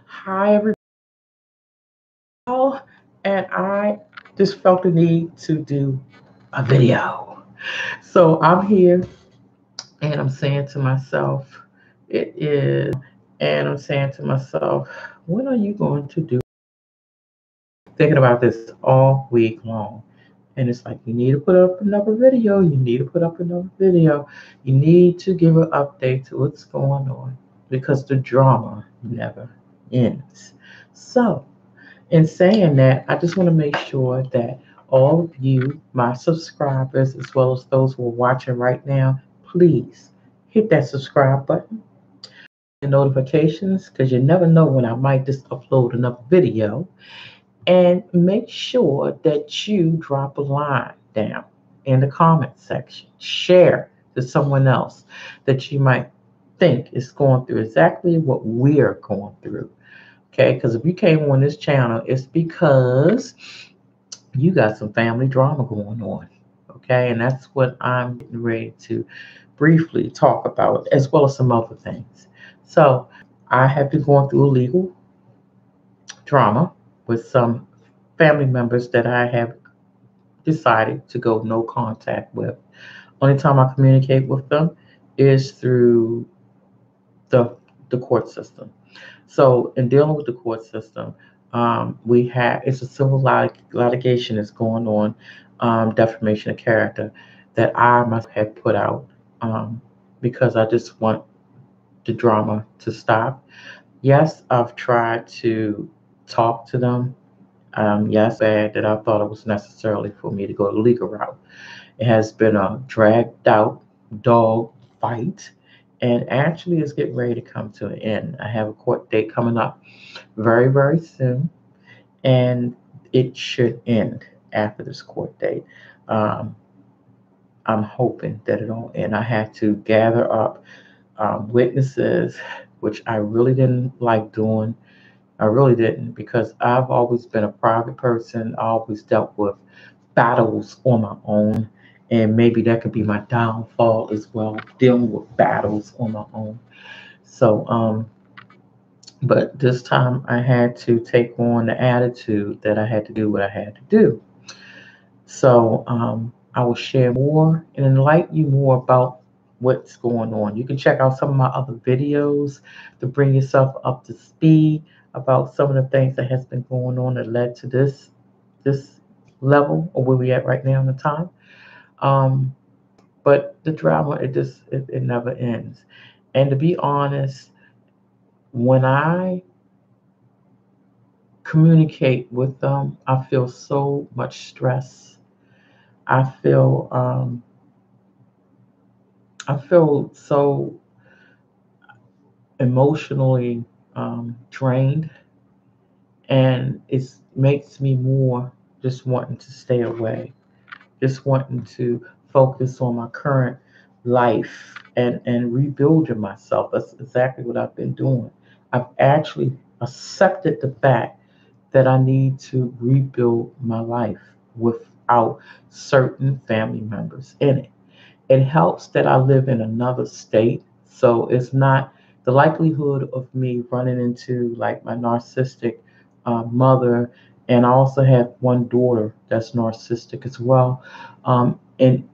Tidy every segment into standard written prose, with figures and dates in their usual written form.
Hi, everybody. And I just felt the need to do a video. So I'm here and I'm saying to myself, it is, and I'm saying to myself, when are you going to do? Thinking about this all week long. And it's like, you need to put up another video. You need to put up another video. You need to give an update to what's going on because the drama never ends. So, in saying that, I just want to make sure that all of you, my subscribers, as well as those who are watching right now, please hit that subscribe button and notifications because you never know when I might just upload another video. And make sure that you drop a line down in the comment section. Share to someone else that you might think is going through exactly what we're going through. Okay, because if you came on this channel, it's because you got some family drama going on. Okay, and that's what I'm getting ready to briefly talk about, as well as some other things. So, I have been going through a legal drama with some family members that I have decided to go no contact with. Only time I communicate with them is through the the court system. So, in dealing with the court system, we have it's a civil litigation that's going on, defamation of character, that I must have put out because I just want the drama to stop. Yes, I've tried to talk to them. Yes, bad that I thought it was necessarily for me to go the legal route. It has been a dragged out dog fight and actually is getting ready to come to an end. I have a court date coming up very, very soon, and it should end after this court date. Um, I'm hoping that it'll end. I had to gather up witnesses, which I really didn't like doing. I really didn't because I've always been a private person. I always dealt with battles on my own. And maybe that could be my downfall as well, dealing with battles on my own. So, but this time I had to take on the attitude that I had to do what I had to do. So, I will share more and enlighten you more about what's going on. You can check out some of my other videos to bring yourself up to speed about some of the things that has been going on that led to this level or where we at right now in the time. Um, but the drama, it never ends. And to be honest, when I communicate with them, I feel so much stress. I feel I feel so emotionally drained, and it makes me more just wanting to stay away, just wanting to focus on my current life and rebuilding myself. That's exactly what I've been doing. I've actually accepted the fact that I need to rebuild my life without certain family members in it. It helps that I live in another state, so it's not the likelihood of me running into like my narcissistic mother, and I also have one daughter that's narcissistic as well. And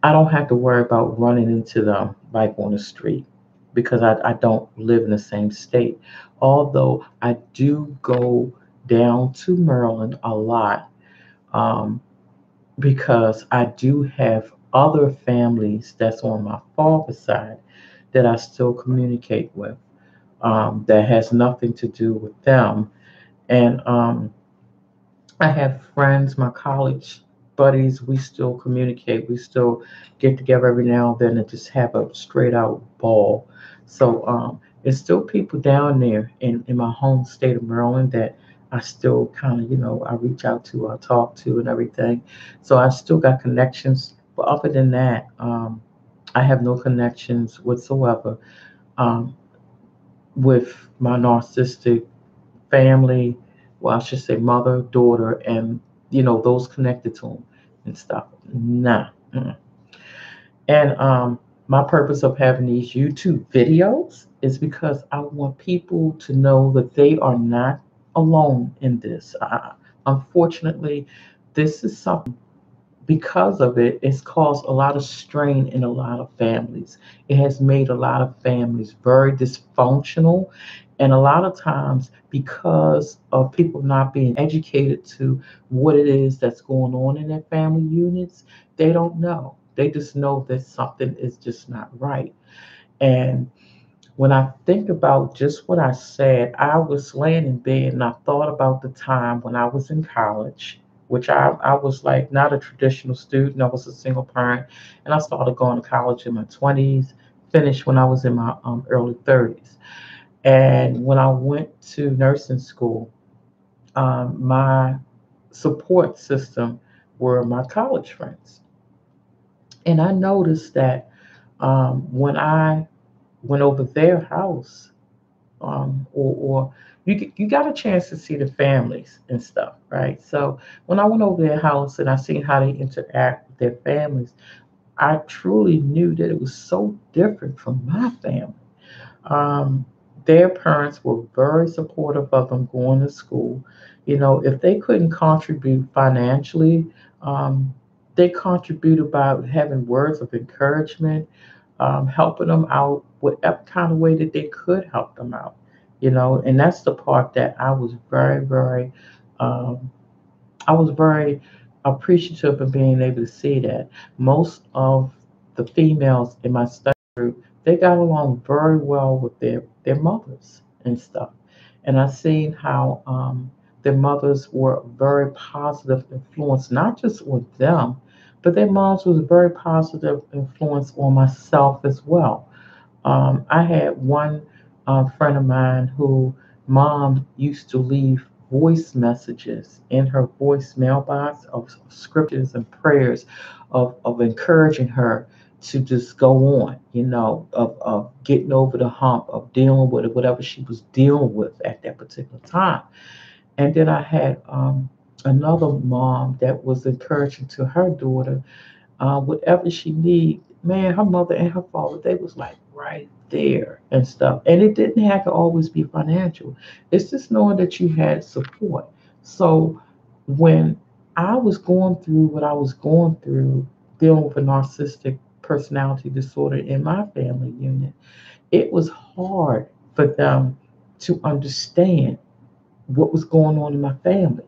I don't have to worry about running into them like on the street because I don't live in the same state. Although I do go down to Maryland a lot, um, because I do have other families that's on my father's side that I still communicate with, that has nothing to do with them. And I have friends, my college buddies, we still communicate. We still get together every now and then and just have a straight out ball. So there's still people down there in my home state of Maryland that I still kind of, I reach out to, I talk to, and everything. So I still got connections. But other than that, I have no connections whatsoever um, with my narcissistic family. Well, I should say mother, daughter, and those connected to them and stuff. Nah. Mm-mm. And My purpose of having these YouTube videos is because I want people to know that they are not alone in this. Unfortunately, this is something, because of it, it's caused a lot of strain in a lot of families. It has made a lot of families very dysfunctional. And a lot of times, because of people not being educated to what it is that's going on in their family units, they don't know. They just know that something is just not right. And when I think about just what I said, I was laying in bed and I thought about the time when I was in college, which I was like not a traditional student. I was a single parent, and I started going to college in my 20s, finished when I was in my early 30s. And when I went to nursing school, my support system were my college friends. And I noticed that when I went over their house, or you got a chance to see the families and stuff, right? So when I went over their house and I seen how they interact with their families, I truly knew that it was so different from my family. Um, their parents were very supportive of them going to school. You know, if they couldn't contribute financially, um, they contributed by having words of encouragement, helping them out whatever kind of way that they could help them out. You know, and that's the part that um, I was very appreciative of being able to see that. Most of the females in my study group, they got along very well with their mothers and stuff. And I seen how their mothers were very positive influence, not just on them, but their moms was a very positive influence on myself as well. I had one friend of mine who mom used to leave voice messages in her voicemail box of scriptures and prayers of encouraging her to just go on, you know, of getting over the hump, of dealing with whatever she was dealing with at that particular time. And then I had another mom that was encouraging to her daughter, whatever she need, man, her mother and her father, they was like right there and stuff. And it didn't have to always be financial. It's just knowing that you had support. So when I was going through what I was going through, dealing with a narcissistic personality disorder in my family unit, it was hard for them to understand what was going on in my family.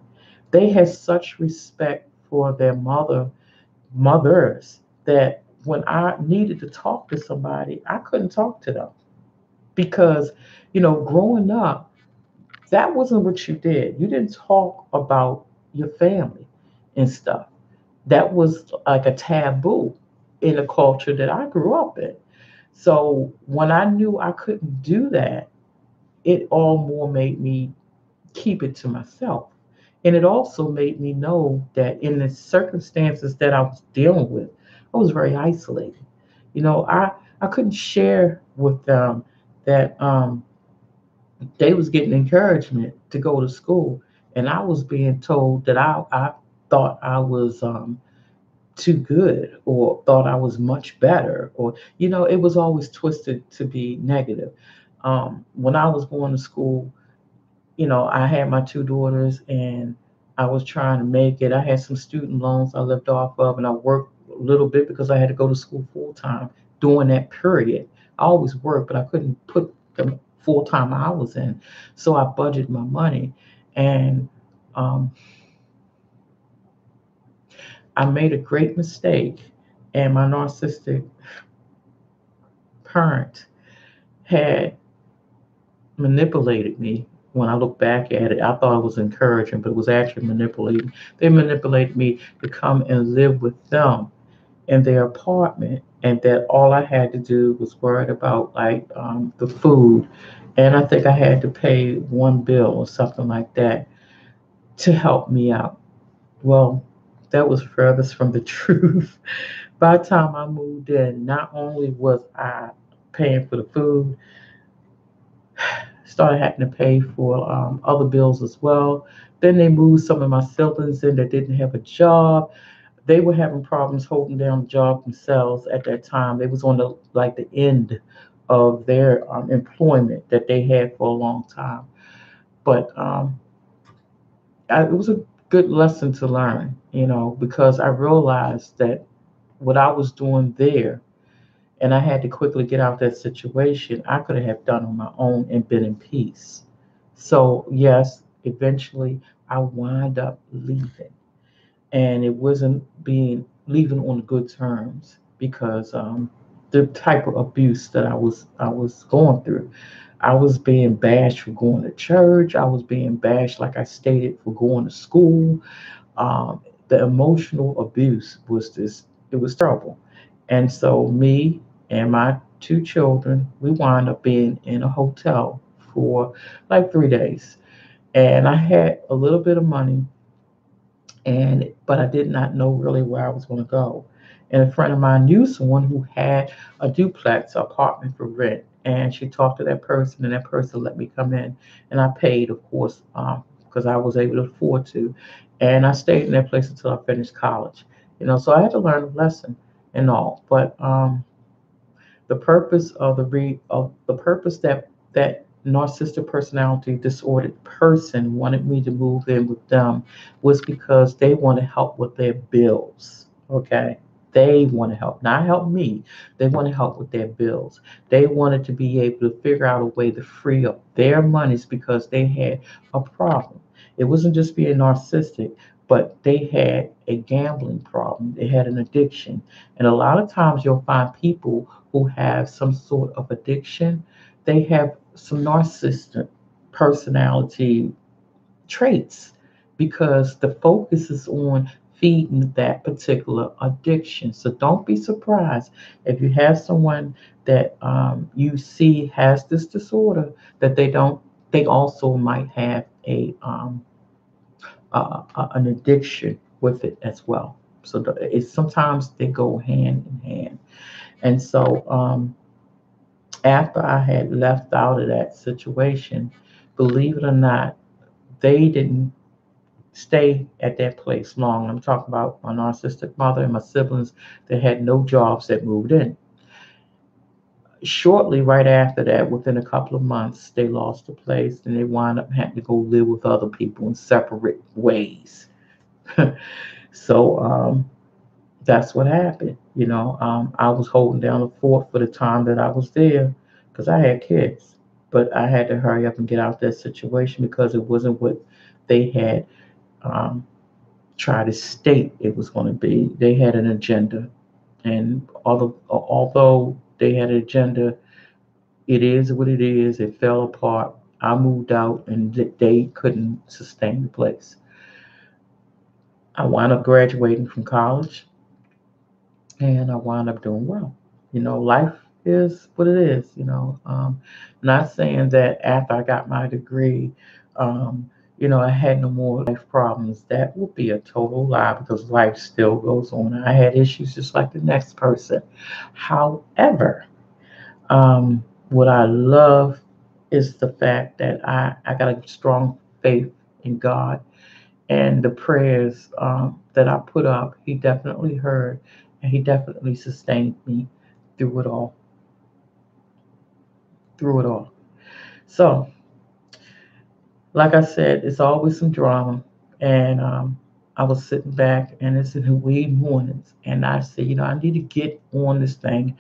They had such respect for their mothers that when I needed to talk to somebody, I couldn't talk to them because, you know, growing up, that wasn't what you did. You didn't talk about your family and stuff. That was like a taboo in the culture that I grew up in. So when I knew I couldn't do that, it all more made me keep it to myself. And it also made me know that in the circumstances that I was dealing with, I was very isolated. You know, I couldn't share with them that they was getting encouragement to go to school, and I was being told that I thought I was too good or thought I was much better, or you know, it was always twisted to be negative. When I was going to school, you know, I had my two daughters and I was trying to make it. I had some student loans I lived off of, and I worked a little bit because I had to go to school full time during that period. I always worked, but I couldn't put the full time hours in. So I budgeted my money, and um, I made a great mistake. And my narcissistic parent had manipulated me. When I look back at it, I thought it was encouraging, but it was actually manipulating. They manipulated me to come and live with them in their apartment, and that all I had to do was worry about like the food, and I think I had to pay one bill or something like that to help me out. Well, that was furthest from the truth. By the time I moved in, not only was I paying for the food, started having to pay for other bills as well. Then they moved some of my siblings in that didn't have a job. they were having problems holding down the job themselves at that time. They was on the end of their employment that they had for a long time. But it was a good lesson to learn, because I realized that what I was doing there, and I had to quickly get out of that situation, I could have done on my own and been in peace. So yes, eventually I wind up leaving, and it wasn't being leaving on good terms because the type of abuse that I was going through. I was being bashed for going to church. I was being bashed, like I stated, for going to school. The emotional abuse was this. It was terrible, and so me and my two children, we wound up being in a hotel for like 3 days, and I had a little bit of money, and but I did not know really where I was going to go. And a friend of mine knew someone who had a duplex apartment for rent, and she talked to that person, and that person let me come in, and I paid, of course, because I was able to afford to, and I stayed in that place until I finished college. So I had to learn a lesson and all, but the purpose that narcissistic personality disordered person wanted me to move in with them was because they want to help with their bills. Okay, they want to help, not help me. They want to help with their bills. They wanted to be able to figure out a way to free up their monies because they had a problem. It wasn't just being narcissistic, but they had a gambling problem. They had an addiction. And a lot of times you'll find people who have some sort of addiction, they have some narcissistic personality traits because the focus is on feeding that particular addiction. So don't be surprised if you have someone that you see has this disorder, that they also might have an addiction with it as well. So it's sometimes they go hand in hand. And so after I had left out of that situation, believe it or not, they didn't stay at that place long. I'm talking about my narcissistic mother and my siblings that had no jobs that moved in. Shortly right after that, within a couple of months, they lost the place and they wound up having to go live with other people in separate ways. So that's what happened. I was holding down the fort for the time that I was there because I had kids, but I had to hurry up and get out of that situation because it wasn't what they had um, tried to state it was going to be. They had an agenda, and although they had an agenda, it is what it is. It fell apart. I moved out, and they couldn't sustain the place. I wound up graduating from college, and I wound up doing well. Life is what it is. Not saying that after I got my degree, I had no more life problems. That would be a total lie because life still goes on. I had issues just like the next person. However, what I love is the fact that I got a strong faith in God, and the prayers that I put up, He definitely heard, and He definitely sustained me through it all. Through it all. So, like I said, it's always some drama, and I was sitting back, and it's in the wee mornings, and I said, I need to get on this thing,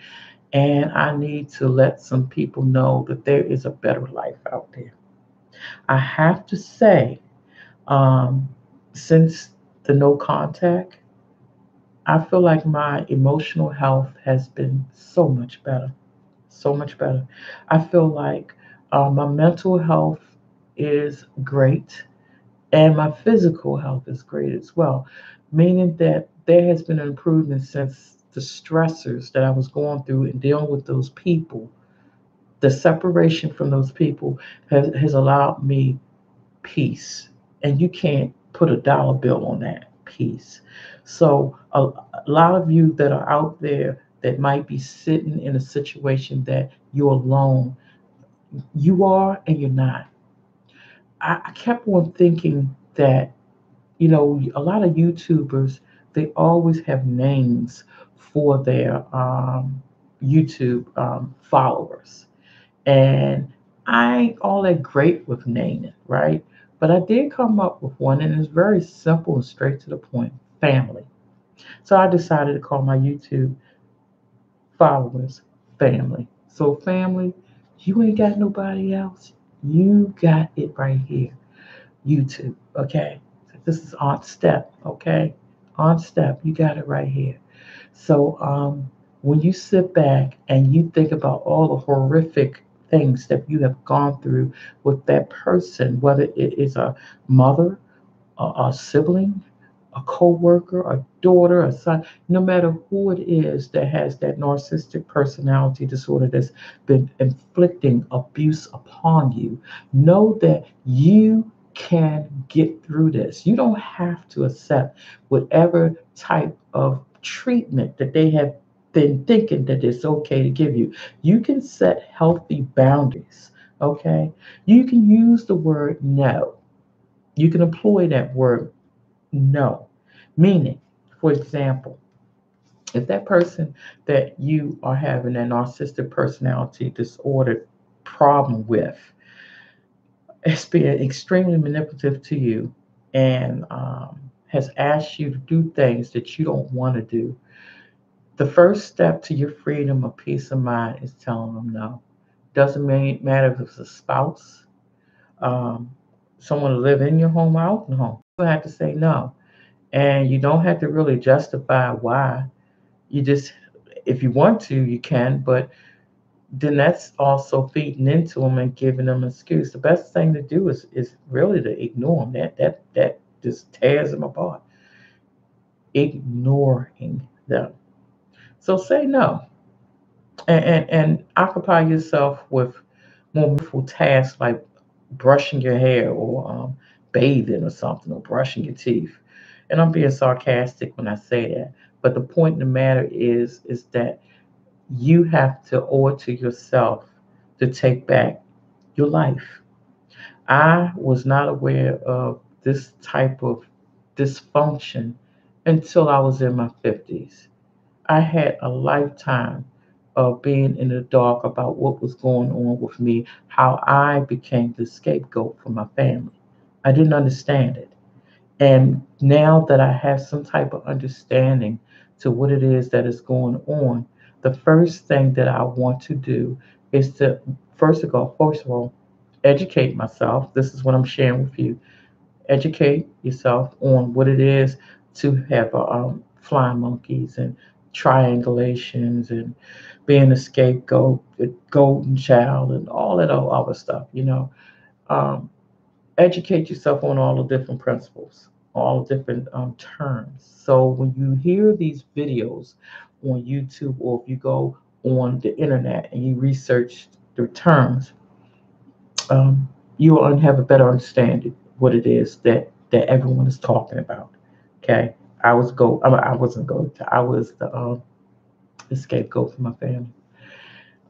and I need to let some people know that there is a better life out there. I have to say, um, since the no contact, I feel like my emotional health has been so much better, so much better. I feel like my mental health is great and my physical health is great as well, meaning that there has been an improvement since the stressors that I was going through and dealing with those people. The separation from those people has allowed me peace, and you can't put a dollar bill on that peace. So a lot of you that are out there that might be sitting in a situation that you're alone, you are and you're not. I kept on thinking that a lot of YouTubers, they always have names for their YouTube followers. And I ain't all that great with naming, right? But I did come up with one, and it's very simple and straight to the point: family. So I decided to call my YouTube followers family. So, family, you ain't got nobody else. You got it right here. YouTube, okay? This is Aunt Step, okay? Aunt Step, you got it right here. So when you sit back and you think about all the horrific things that you have gone through with that person, whether it is a mother, a sibling, a co-worker, a daughter, a son, no matter who it is that has that narcissistic personality disorder that's been inflicting abuse upon you, know that you can get through this. You don't have to accept whatever type of treatment that they have been thinking that it's okay to give you. You can set healthy boundaries, okay? You can use the word no. You can employ that word no. Meaning, for example, if that person that you are having that narcissistic personality disorder problem with has been extremely manipulative to you and has asked you to do things that you don't want to do, the first step to your freedom of peace of mind is telling them no. Doesn't matter if it's a spouse, um, someone to live in your home or out in the home. You have to say no. And you don't have to really justify why. You just, if you want to, you can, but then that's also feeding into them and giving them an excuse. The best thing to do is really to ignore them. That just tears them apart. Ignoring them. So say no, and occupy yourself with more meaningful tasks like brushing your hair or bathing or something or brushing your teeth. And I'm being sarcastic when I say that. But the point of the matter is that you have to owe it to yourself to take back your life. I was not aware of this type of dysfunction until I was in my 50s. I had a lifetime of being in the dark about what was going on with me, how I became the scapegoat for my family. I didn't understand it. And now that I have some type of understanding to what it is that is going on, the first thing that I want to do is to, first of all, educate myself. This is what I'm sharing with you. Educate yourself on what it is to have flying monkeys and triangulations and being a scapegoat, a golden child, and all that other stuff. Um, Educate yourself on all the different principles, all the different terms. So when you hear these videos on YouTube or if you go on the internet and you research the terms, you will have a better understanding what it is that everyone is talking about. Okay, I wasn't go. I was the scapegoat for my family.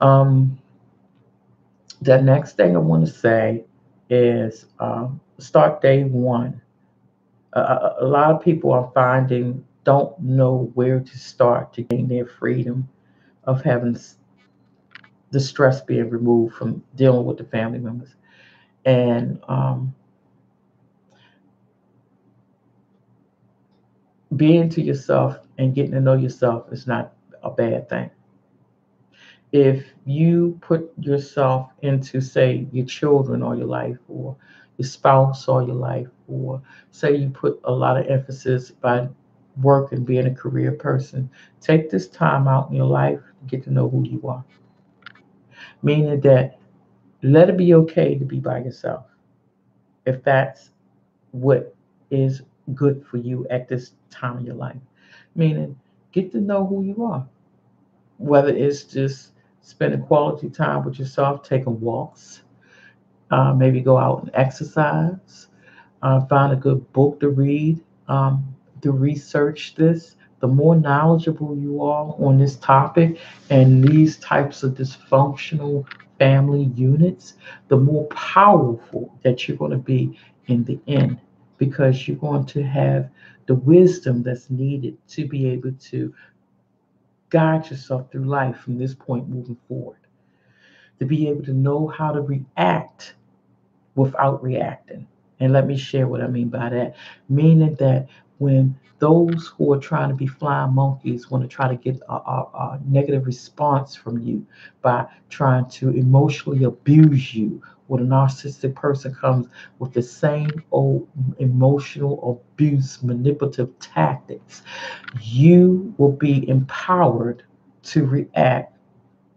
Um, the next thing I want to say is start day one. A lot of people I'm finding don't know where to start to gain their freedom of having the stress being removed from dealing with the family members. And being to yourself and getting to know yourself is not a bad thing. If you put yourself into, say, your children all your life, or your spouse all your life, or say you put a lot of emphasis by work and being a career person, take this time out in your life to get to know who you are. Meaning that let it be okay to be by yourself if that's what is good for you at this time of your life. Meaning, get to know who you are, whether it's just spending quality time with yourself, taking walks, maybe go out and exercise, find a good book to read, to research this. The more knowledgeable you are on this topic and these types of dysfunctional family units, the more powerful that you're going to be in the end because you're going to have the wisdom that's needed to be able to guide yourself through life from this point moving forward, to be able to know how to react without reacting. And let me share what I mean by that. Meaning that when those who are trying to be flying monkeys want to try to get a negative response from you by trying to emotionally abuse you, when a narcissistic person comes with the same old emotional abuse, manipulative tactics, you will be empowered to react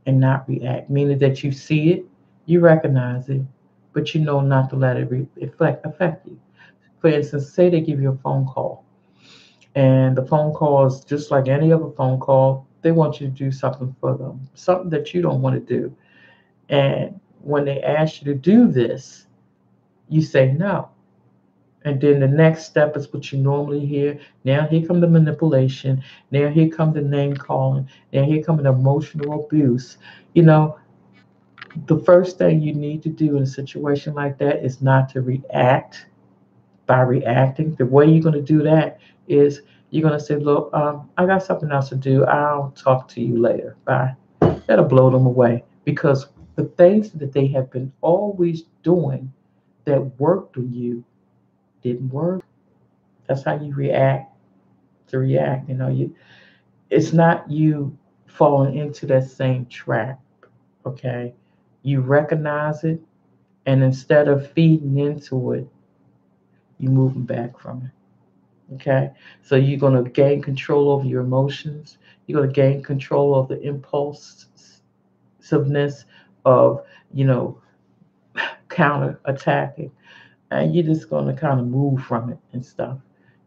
and not react, meaning that you see it, you recognize it, but you know not to let it affect you. For instance, say they give you a phone call, and the phone call is just like any other phone call. They want you to do something for them, something that you don't want to do. And when they ask you to do this, you say no. And then the next step is what you normally hear. Now here come the manipulation. Now here come the name calling. Now here come the emotional abuse. You know, the first thing you need to do in a situation like that is not to react by reacting. The way you're going to do that is you're going to say, look, I got something else to do. I'll talk to you later. Bye. That'll blow them away because the things that they have been always doing that worked on you didn't work. That's how you react to react. You know, it's not you falling into that same trap. Okay. You recognize it, and instead of feeding into it, you're moving back from it. Okay? So you're going to gain control over your emotions. You're going to gain control of the impulsiveness of, you know, counter attacking. And you're just going to kind of move from it and stuff.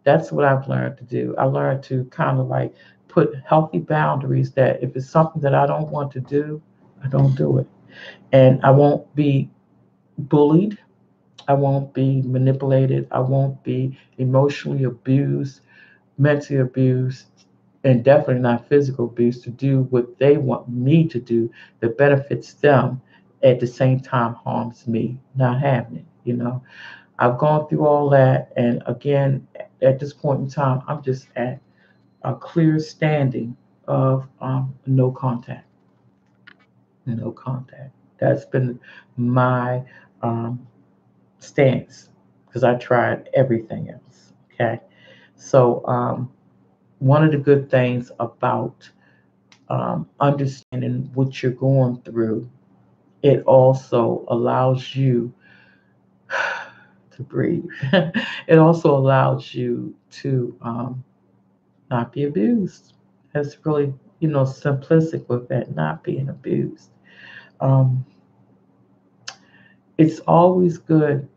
That's what I've learned to do. I learned to kind of like put healthy boundaries that if it's something that I don't want to do, I don't do it. And I won't be bullied. I won't be manipulated. I won't be emotionally abused, mentally abused, and definitely not physical abuse to do what they want me to do that benefits them at the same time harms me not having it. You know, I've gone through all that. And again, at this point in time, I'm just at a clear standing of no contact. No contact. That's been my um, stance because I tried everything else. Okay. So, one of the good things about understanding what you're going through, it also allows you to breathe. It also allows you to not be abused. That's really, simplistic with that, not being abused. Um, it's always good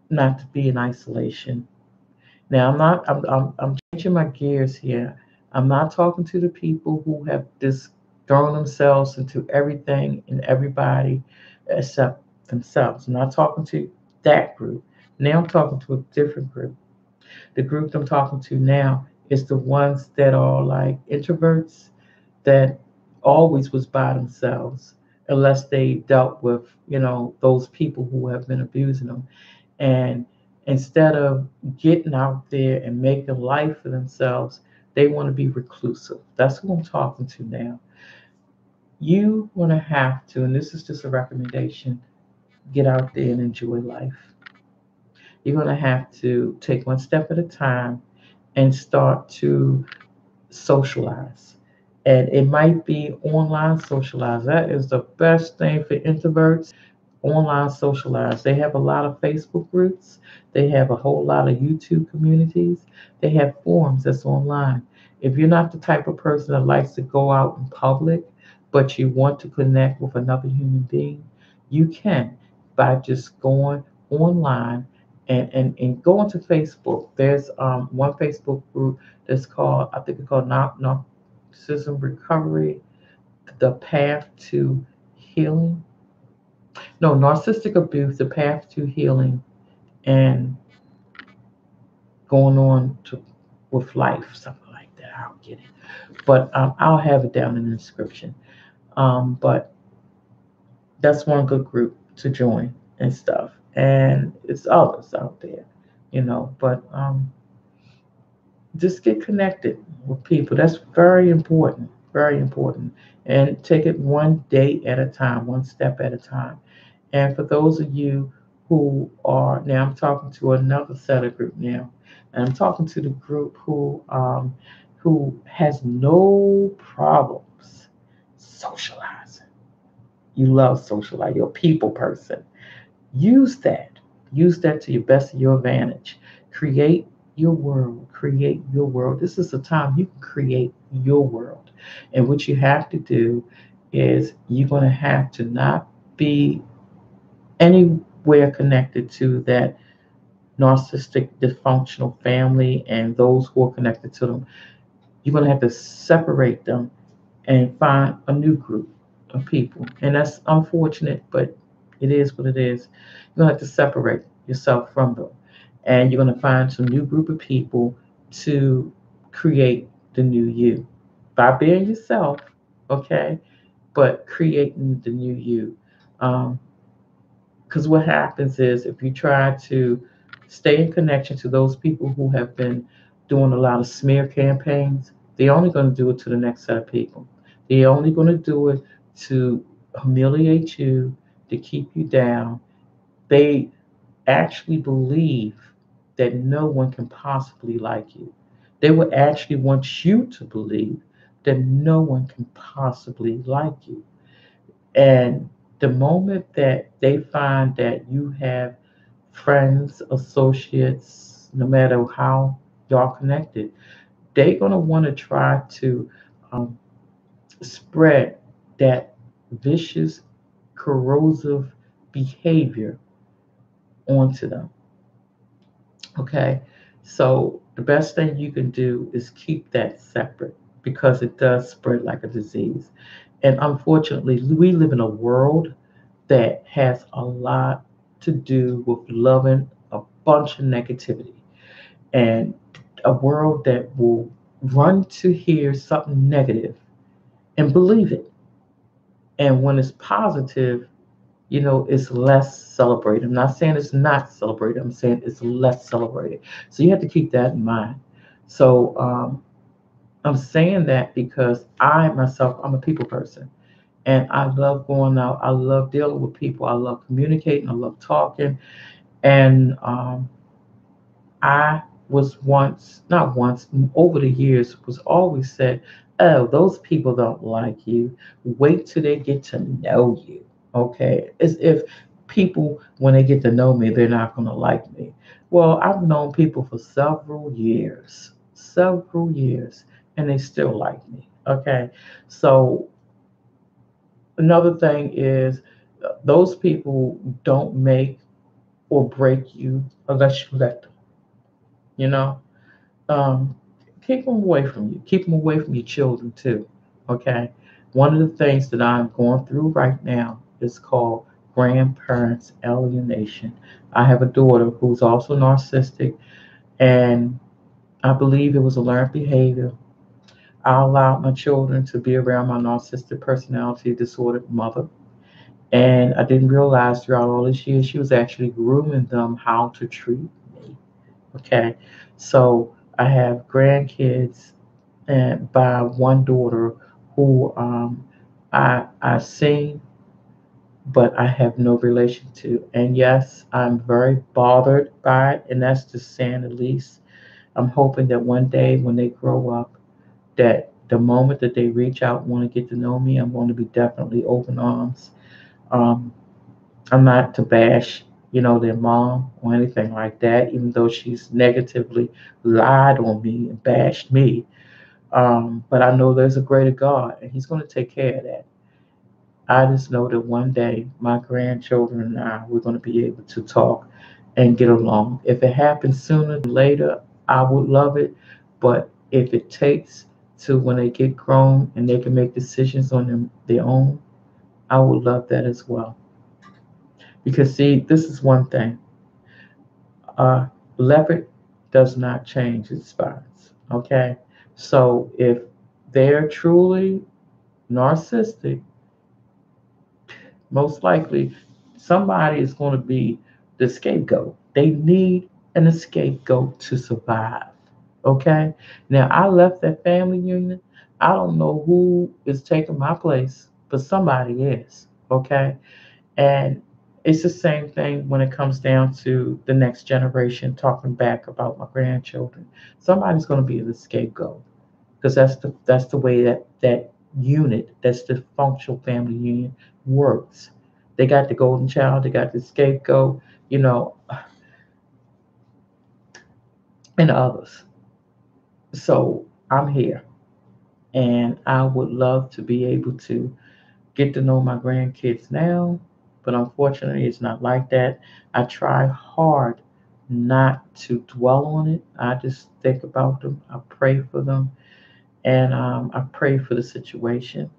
not to be in isolation. Now, I'm changing my gears here. I'm not talking to the people who have just thrown themselves into everything and everybody except themselves. I'm not talking to that group. Now I'm talking to a different group. The group I'm talking to now is the ones that are like introverts that always was by themselves unless they dealt with, those people who have been abusing them. And instead of getting out there and making life for themselves, they want to be reclusive. That's who I'm talking to now. You want to have to, and this is just a recommendation, get out there and enjoy life. You're going to have to take one step at a time and start to socialize. And it might be online socialize. That is the best thing for introverts. Online socialize. They have a lot of Facebook groups. They have a whole lot of YouTube communities. They have forums that's online. If you're not the type of person that likes to go out in public, but you want to connect with another human being, you can by just going online and going to Facebook. There's one Facebook group that's called, I think it's called Narcissism Recovery, the Path to Healing. No, narcissistic abuse, the path to healing and going on to with life, something like that. I'll get it, but I'll have it down in the description. But that's one good group to join and stuff, and it's others out there, But just get connected with people. That's very important, very important. And take it one day at a time, one step at a time. And for those of you who are now, I'm talking to another set of group now, and I'm talking to the group who has no problems socializing. You love socializing. You're a people person. Use that. Use that to your best of your advantage. Create your world. Create your world. This is the time you can create your world. And what you have to do is you're going to have to not be anywhere connected to that narcissistic, dysfunctional family and those who are connected to them. You're going to have to separate them and find a new group of people. And that's unfortunate, but it is what it is. You're going to have to separate yourself from them. And you're going to find some new group of people to create the new you by being yourself, okay? But creating the new you. Um, because what happens is if you try to stay in connection to those people who have been doing a lot of smear campaigns, they're only going to do it to the next set of people. They're only going to do it to humiliate you, to keep you down. They actually believe that no one can possibly like you. They would actually want you to believe that no one can possibly like you. And the moment that they find that you have friends, associates, no matter how y'all connected, they're going to want to try to um, spread that vicious, corrosive behavior onto them. Okay? So the best thing you can do is keep that separate because it does spread like a disease. And unfortunately, we live in a world that has a lot to do with loving a bunch of negativity and a world that will run to hear something negative and believe it. And when it's positive, it's less celebrated. I'm not saying it's not celebrated, I'm saying it's less celebrated. So you have to keep that in mind. So I'm saying that because I myself, I'm a people person. And I love going out. I love dealing with people. I love communicating. I love talking. And I was once, not once, over the years, was always said, oh, those people don't like you. Wait till they get to know you. Okay. As if people, when they get to know me, they're not going to like me. Well, I've known people for several years, and they still like me. Okay. So another thing is those people don't make or break you unless you let them. You know, um, keep them away from you. Keep them away from your children too. Okay. One of the things that I'm going through right now is called grandparents alienation. I have a daughter who's also narcissistic, and I believe it was a learned behavior. I allowed my children to be around my narcissistic personality disordered mother. And I didn't realize throughout all these years she was actually grooming them how to treat me. Okay. So I have grandkids and by one daughter who I sing, but I have no relation to. And yes, I'm very bothered by it, and that's just saying the least. I'm hoping that one day when they grow up, that the moment that they reach out and want to get to know me, I'm going to be definitely open arms. Um, I'm not to bash, their mom or anything like that, even though she's negatively lied on me and bashed me. But I know there's a greater God, and He's going to take care of that. I just know that one day my grandchildren and I, we're going to be able to talk and get along. If it happens sooner than later, I would love it. But if it takes to when they get grown and they can make decisions on their own, I would love that as well. Because, see, this is one thing. Uh, leopard does not change its spots. Okay? So if they're truly narcissistic, most likely somebody is going to be the scapegoat. They need an scapegoat to survive. Okay? Now, I left that family unit. I don't know who is taking my place, but somebody is. Okay? And it's the same thing when it comes down to the next generation talking back about my grandchildren. Somebody's going to be the scapegoat because that's the way that unit, that's the functional family unit works. They got the golden child, they got the scapegoat, you know, and others. So I'm here, and I would love to be able to get to know my grandkids now, but unfortunately, it's not like that. I try hard not to dwell on it. I just think about them. I pray for them, and I pray for the situation.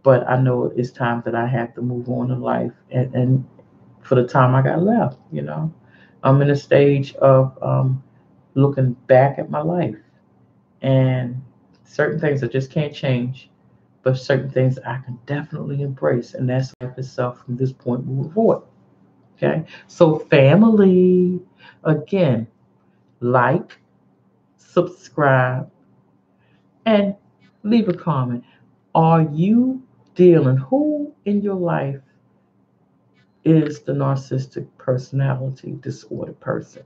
But I know it's time that I have to move on in life, and for the time I got left, I'm in a stage of looking back at my life, and certain things I just can't change, but certain things I can definitely embrace, and that's life itself from this point moving forward. Okay, so family, again, like, subscribe, and leave a comment. Are you dealing? Who in your life is the narcissistic personality disorder person?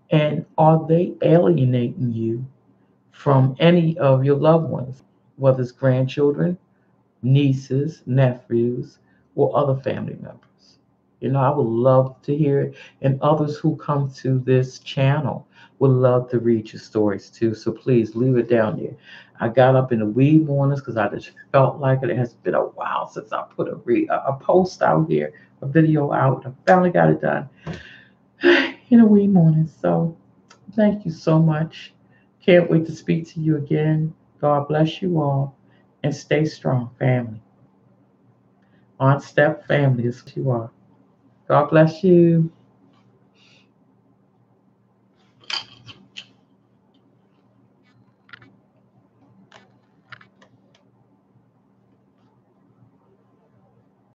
And are they alienating you from any of your loved ones, whether it's grandchildren, nieces, nephews, or other family members? I would love to hear it. And others who come to this channel would love to read your stories too. So please leave it down there. I got up in the wee mornings because I just felt like it. It has been a while since I put a post out here, a video out. I finally got it done in the wee morning. So thank you so much. Can't wait to speak to you again. God bless you all and stay strong, family. On Step Family is what you are. God bless you.